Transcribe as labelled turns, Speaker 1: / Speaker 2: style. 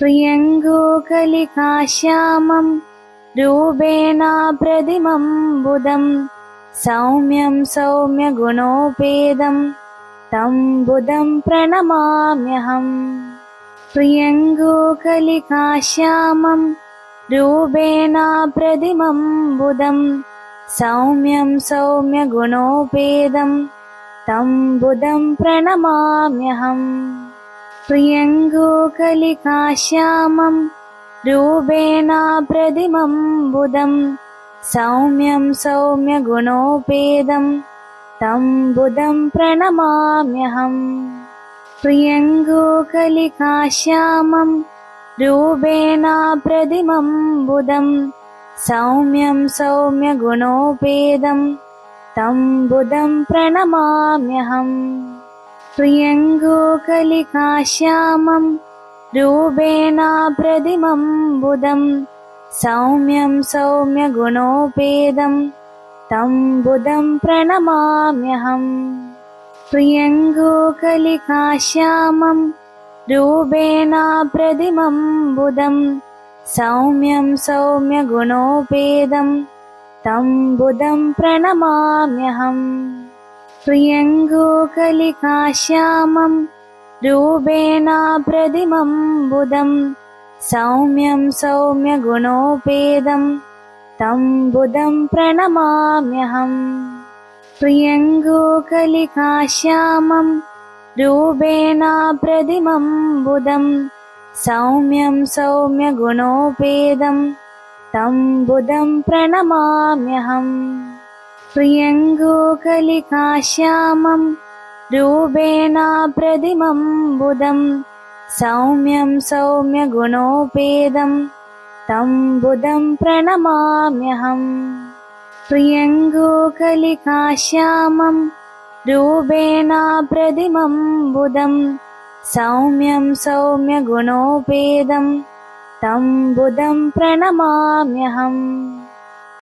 Speaker 1: प्रियङ्गुकलिकाश्यामं रूपेणाप्रतिमं बुधं सौम्यं सौम्यगुणोपेदं तं बुधं प्रणमाम्यहम्। प्रियङ्गुकलिकाश्यामं रूपेणाप्रतिमं बुधं सौम्यं सौम्यगुणोपेदं तं बुधं प्रणमाम्यहम्। प्रियङ्गुकलिकाश्यामं रूपेणाप्रतिमं बुधं सौम्यं सौम्यगुणोपेदं तं बुधं प्रणमाम्यहम्। प्रियङ्गुकलिकाश्यामं रूपेणाप्रतिमं बुधं सौम्यं सौम्यगुणोपेदं तं बुधं प्रणमाम्यहम्। प्रियङ्गुकलिकाश्यामं रूपेणाप्रतिमं बुधं सौम्यं सौम्यगुणोपेदं तं बुधं प्रणमाम्यहम्। प्रियङ्गुकलिकाश्यामं रूपेणाप्रतिमं बुधं सौम्यं सौम्यगुणोपेदं तं बुधं प्रणमाम्यहम्। प्रियङ्गुकलिकाश्यामं रूपेणाप्रतिमं बुधं सौम्यं सौम्यगुणोपेदं तं बुधं प्रणमाम्यहम्। प्रियङ्गुकलिकाश्यामं रूपेणाप्रतिमं बुधं सौम्यं सौम्यगुणोपेदं तं बुधं प्रणमाम्यहम्। प्रियङ्गुकलिकाश्यामं रूपेणाप्रतिमं बुधं सौम्यं सौम्यगुणोपेदं तं बुधं प्रणमाम्यहम्। प्रियङ्गुकलिकाश्यामं रूपेणाप्रतिमं बुधं सौम्यं सौम्यगुणोपेदं तं बुधं प्रणमाम्यहम्। प्रियङ्गुकलिकाश्यामं रूपेणाप्रतिमं बुधं सौम्यं सौम्यगुणोपेदं तं बुधं प्रणमाम्यहम्। प्रियङ्गुकलिकाश्यामं रूपेणाप्रतिमं बुधं सौम्यं सौम्यगुणोपेदं तं बुधं प्रणमाम्यहम्।